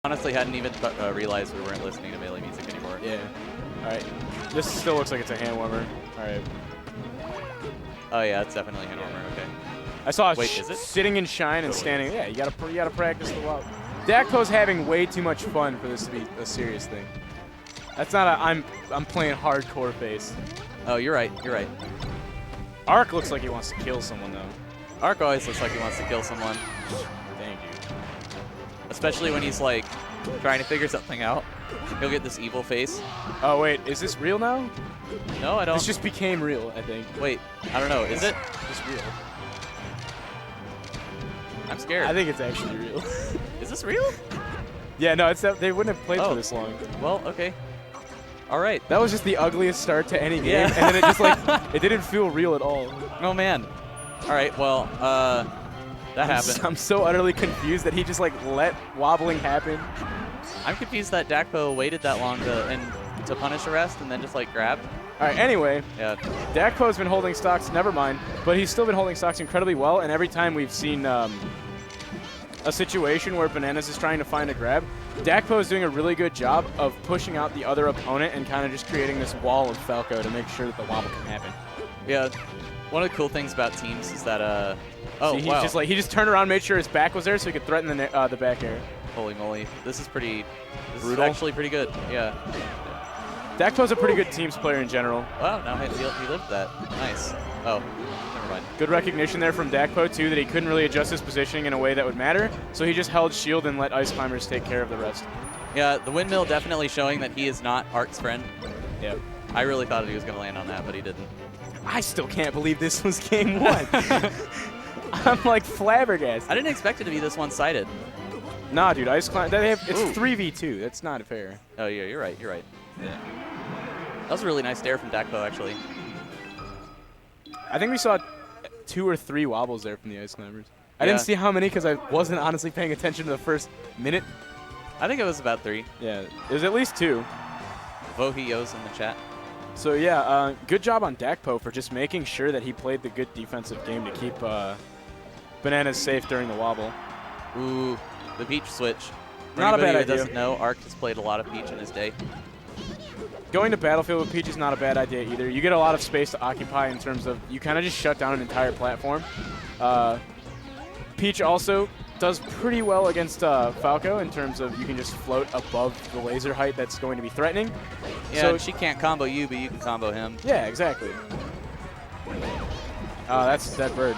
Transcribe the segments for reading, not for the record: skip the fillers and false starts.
Honestly, hadn't even realized we weren't listening to melee music anymore. Yeah. All right. This still looks like it's a hand warmer. All right. Oh yeah, it's definitely a hand warmer. Okay. I saw Wait, is it? sitting in shine and standing. Yeah, you gotta practice the wall. Dakpo's having way too much fun for this to be a serious thing. That's not a I'm playing hardcore face. Oh, you're right. You're right. Arc looks like he wants to kill someone though. Arc always looks like he wants to kill someone. Thank you. Especially when he's like trying to figure something out. He'll get this evil face. Oh wait, is this real now? No, I don't. This just became real, I think. Wait, I don't know. Is it? It's real. I'm scared. I think it's actually real. Is this real? Yeah, no, it's they wouldn't have played for this long. Well, okay. All right. That was just the ugliest start to any game, Yeah. and then it just like it didn't feel real at all. Oh man. All right. Well, that happened. I'm so utterly confused that he just like let wobbling happen. I'm confused that Dakpo waited that long to punish arrest and then just like grabbed. All right. Anyway, Yeah. Dakpo's been holding stocks. Never mind, but he's still been holding stocks incredibly well. And every time we've seen a situation where Bananas is trying to find a grab, Dakpo is doing a really good job of pushing out the other opponent and kind of just creating this wall of Falco to make sure that the wobble can happen. Yeah. One of the cool things about teams is that oh, See, he's wow. just like he just turned around, made sure his back was there, so he could threaten the back air. Holy moly. This is pretty. This Brutal. is actually pretty good. Yeah. Dakpo's a pretty good teams player in general. Wow. Now he lived that. Nice. Oh. Never mind. Good recognition there from Dakpo, too, that he couldn't really adjust his positioning in a way that would matter, so he just held shield and let Ice Climbers take care of the rest. Yeah. The windmill definitely showing that he is not Arc's friend. Yeah. I really thought he was going to land on that, but he didn't. I still can't believe this was game one. I'm like flabbergasted. I didn't expect it to be this one-sided. Nah, dude, Ice Climb. It's Ooh. 3v2. That's not fair. Oh, yeah, you're right. You're right. Yeah. That was a really nice dare from Dakpo, actually. I think we saw 2 or 3 wobbles there from the Ice Climbers. I Yeah. didn't see how many because I wasn't honestly paying attention to the first minute. I think it was about 3. Yeah, it was at least 2. Vohiyos in the chat. So yeah, good job on Dakpo for just making sure that he played the good defensive game to keep Bananas safe during the wobble. Ooh, the Peach switch. For Not a anybody bad who idea. doesn't know, Arc has played a lot of Peach in his day. Going to Battlefield with Peach is not a bad idea either. You get a lot of space to occupy in terms of you kind of just shut down an entire platform. Peach also does pretty well against Falco in terms of you can just float above the laser height that's going to be threatening. Yeah, So and she can't combo you, but you can combo him. yeah, exactly. That's that bird.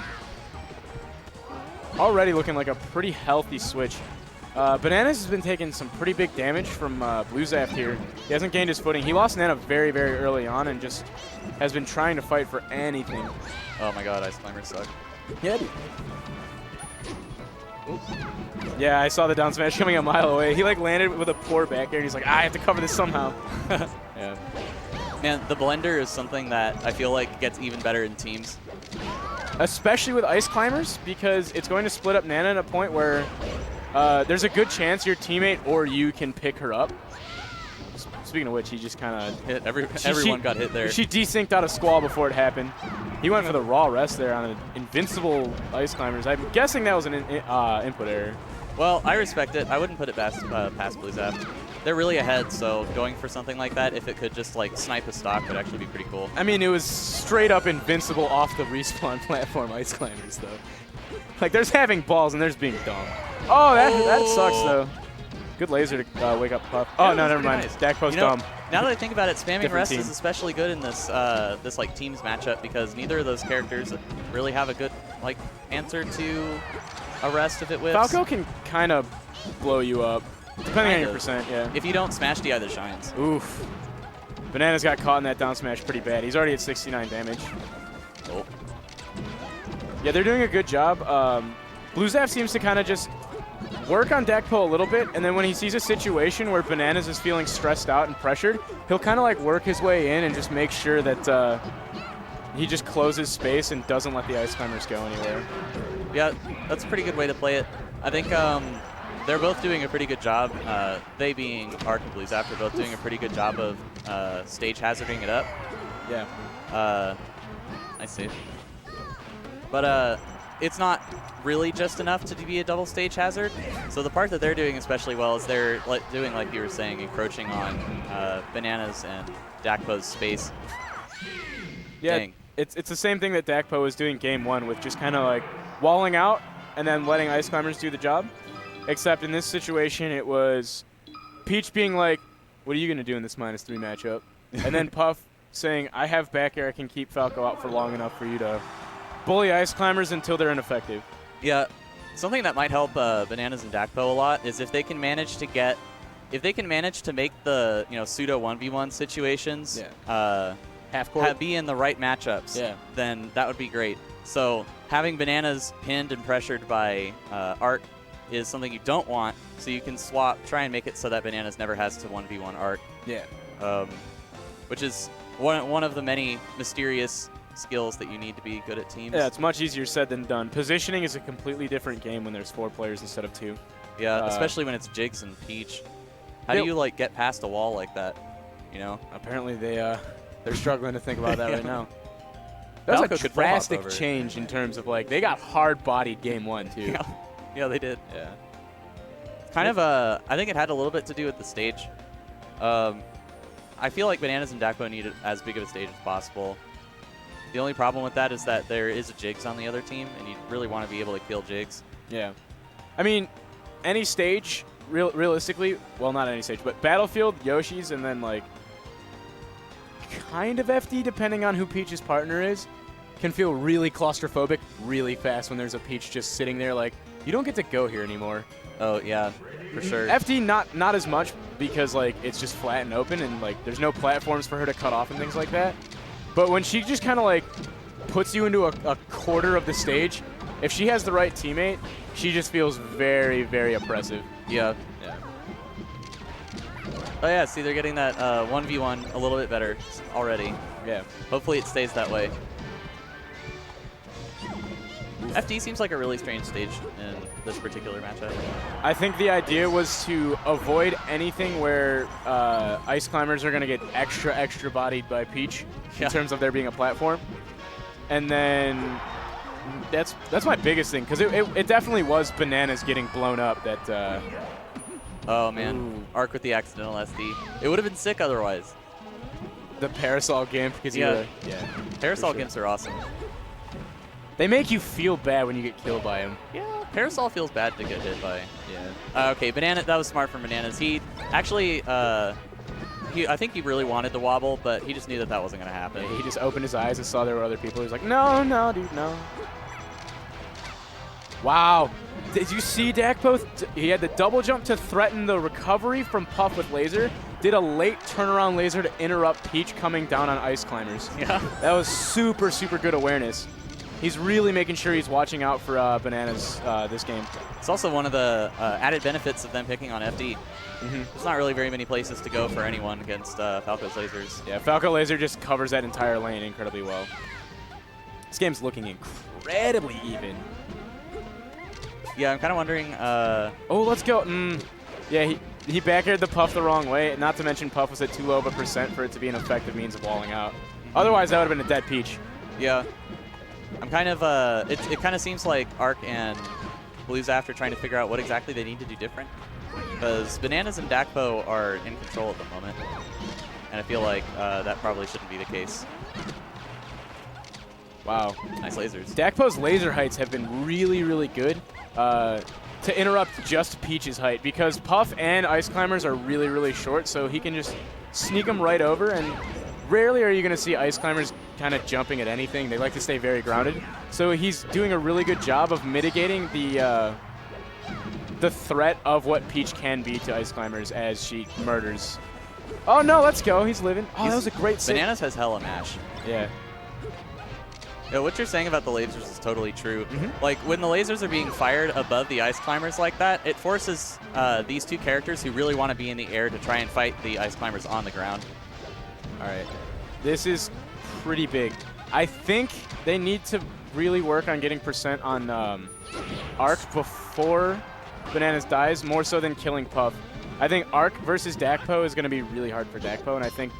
Already looking like a pretty healthy switch. Bananas has been taking some pretty big damage from bluezaft here. He hasn't gained his footing. He lost Nana very, very early on and just has been trying to fight for anything. Oh my god, Ice Climbers suck. Yeah. Yeah, I saw the down smash coming a mile away. He like landed with a poor back air and he's like, I have to cover this somehow. Yeah. Man, the blender is something that I feel like gets even better in teams. Especially with Ice Climbers, because it's going to split up Nana at a point where there's a good chance your teammate or you can pick her up. Speaking of which, he just kind of hit everyone got hit there. She desynced out of Squall before it happened. He went for the raw rest there on an invincible Ice Climbers. I'm guessing that was an input error. Well, I respect it. I wouldn't put it past bluezaft. They're really ahead, so going for something like that, if it could just like snipe a stock, would actually be pretty cool. I mean, it was straight up invincible off the respawn platform Ice Climbers, though. Like, there's having balls and there's being dumb. Oh, that sucks, though. Good laser to wake up Puff. Oh, no, never mind. Nice. Dakpo's You know, dumb. now that I think about it, spamming Different rest team. is especially good in this this like teams matchup because neither of those characters really have a good like answer to a rest if it whips. Falco can kind of blow you up, depending on your percent, yeah. If you don't smash, he either shines. Oof. Bananas got caught in that down smash pretty bad. He's already at 69 damage. Oh. Yeah, they're doing a good job. bluezaft seems to kind of just work on Dakpo a little bit, and then when he sees a situation where Bananas is feeling stressed out and pressured, he'll kind of like work his way in and just make sure that he just closes space and doesn't let the Ice Climbers go anywhere. Yeah, that's a pretty good way to play it. I think they're both doing a pretty good job. They being Arc and bluezaft are both doing a pretty good job of stage hazarding it up. Yeah. I see. But it's not really just enough to be a double stage hazard. So the part that they're doing especially well is they're doing, like you were saying, encroaching on Bananas and Dakpo's space. Yeah, Dang. it's the same thing that Dakpo was doing game 1 with just kind of like walling out and then letting Ice Climbers do the job. Except in this situation, it was Peach being like, what are you going to do in this -3 matchup? And then Puff saying, I have back air, I can keep Falco out for long enough for you to bully Ice Climbers until they're ineffective. Yeah, something that might help Bananas and Dakpo a lot is if they can manage to make the pseudo 1v1 situations Half court. be in the right matchups, then that would be great. So having Bananas pinned and pressured by Arc is something you don't want, so you can try and make it so that Bananas never has to 1v1 Arc. Yeah. Which is one of the many mysterious skills that you need to be good at teams. Yeah, it's much easier said than done. Positioning is a completely different game when there's 4 players instead of 2. Yeah, especially when it's Jigs and Peach. How do you get past a wall like that? Apparently they're struggling to think about that right now. That Falco was a could full hop drastic over. change in terms of they got hard-bodied game 1 too. Yeah, they did. Yeah. Kind of, I think it had a little bit to do with the stage. I feel like Bananas and Dakpo need as big of a stage as possible. The only problem with that is that there is a Jigs on the other team, and you really want to be able to kill Jigs. Yeah. I mean, any stage, realistically, well, not any stage, but Battlefield, Yoshi's, and then, kind of FD, depending on who Peach's partner is, can feel really claustrophobic really fast when there's a Peach just sitting there you don't get to go here anymore. Oh, yeah, for sure. FD, not as much because, it's just flat and open and, there's no platforms for her to cut off and things like that. But when she just kind of, puts you into a quarter of the stage, if she has the right teammate, she just feels very, very oppressive. Yeah. Oh, yeah, see, they're getting that 1v1 a little bit better already. Yeah. Hopefully it stays that way. FD seems like a really strange stage in this particular matchup. I think the idea was to avoid anything where Ice Climbers are going to get extra bodied by Peach in terms of there being a platform. And then that's my biggest thing, because it definitely was Bananas getting blown up that... oh, man. Ooh. Arc with the accidental SD. It would have been sick otherwise. The Parasol Gimp. Parasol Gimps are awesome. They make you feel bad when you get killed by him. Yeah, Parasol feels bad to get hit by. Yeah. Okay, that was smart from Bananas. He actually, I think he really wanted to wobble, but he just knew that wasn't going to happen. Yeah, he just opened his eyes and saw there were other people. He was like, no, dude, no. Wow. Did you see Dakpo? He had the double jump to threaten the recovery from Puff with laser. Did a late turnaround laser to interrupt Peach coming down on Ice Climbers. Yeah. That was super, super good awareness. He's really making sure he's watching out for Bananas this game. It's also one of the added benefits of them picking on FD. There's not really very many places to go for anyone against Falco's lasers. Yeah, Falco laser just covers that entire lane incredibly well. This game's looking incredibly even. Yeah, I'm kind of wondering... oh, let's go. Yeah, he back aired the Puff the wrong way. Not to mention Puff was at too low of a percent for it to be an effective means of walling out. Otherwise, that would have been a dead Peach. Yeah. I'm kind of, it kind of seems like Arc and bluezaft are trying to figure out what exactly they need to do different. Because Bananas and Dakpo are in control at the moment. And I feel like that probably shouldn't be the case. Wow. Nice lasers. Dakpo's laser heights have been really, really good to interrupt just Peach's height. Because Puff and Ice Climbers are really, really short, so he can just sneak them right over. And rarely are you going to see Ice Climbers kind of jumping at anything. They like to stay very grounded. So he's doing a really good job of mitigating the threat of what Peach can be to Ice Climbers as she murders. Oh, no, let's go. He's living. Oh, that was a great save. Bananas has hella mash. Yeah. Yeah, what you're saying about the lasers is totally true. Like, when the lasers are being fired above the Ice Climbers like that, it forces these two characters who really want to be in the air to try and fight the Ice Climbers on the ground. All right. This is pretty big. I think they need to really work on getting percent on Arc before Bananas dies, more so than killing Puff. I think Arc versus Dakpo is going to be really hard for Dakpo, and I think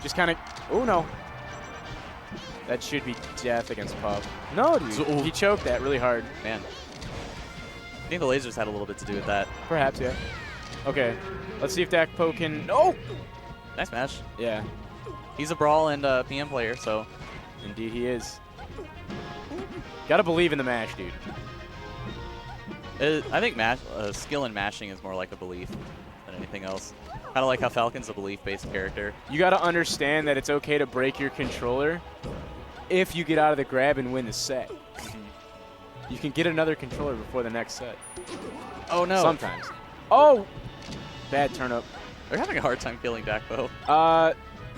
just kind of... Oh, no. That should be death against Pup. No, dude. He choked that really hard. Man. I think the lasers had a little bit to do with that. Perhaps, yeah. Okay. Let's see if Dakpo can... No! Nice match. Yeah. He's a Brawl and a PM player, so... Indeed he is. Gotta believe in the mash, dude. I think skill in mashing is more like a belief than anything else. Kind of like how Falcon's a belief-based character. You gotta understand that it's okay to break your controller if you get out of the grab and win the set. You can get another controller before the next set. Oh, no. Sometimes. Oh! Bad turnip. They're having a hard time killing Dakpo.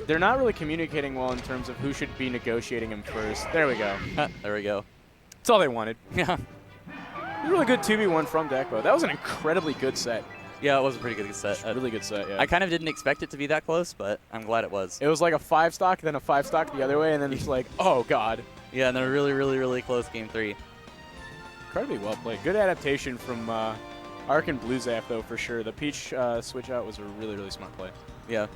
They're not really communicating well in terms of who should be negotiating him first. There we go. There we go. That's all they wanted. Yeah. Really good 2v1 from Dakpo. That was an incredibly good set. Yeah, it was a pretty good set. Really good set, yeah. I kind of didn't expect it to be that close, but I'm glad it was. It was like a 5-stock, then a 5-stock the other way, and then it's like, oh, God. Yeah, and then a really, really, really close game 3. Incredibly well played. Good adaptation from Arc and bluezaft, though, for sure. The Peach switch out was a really, really smart play. Yeah.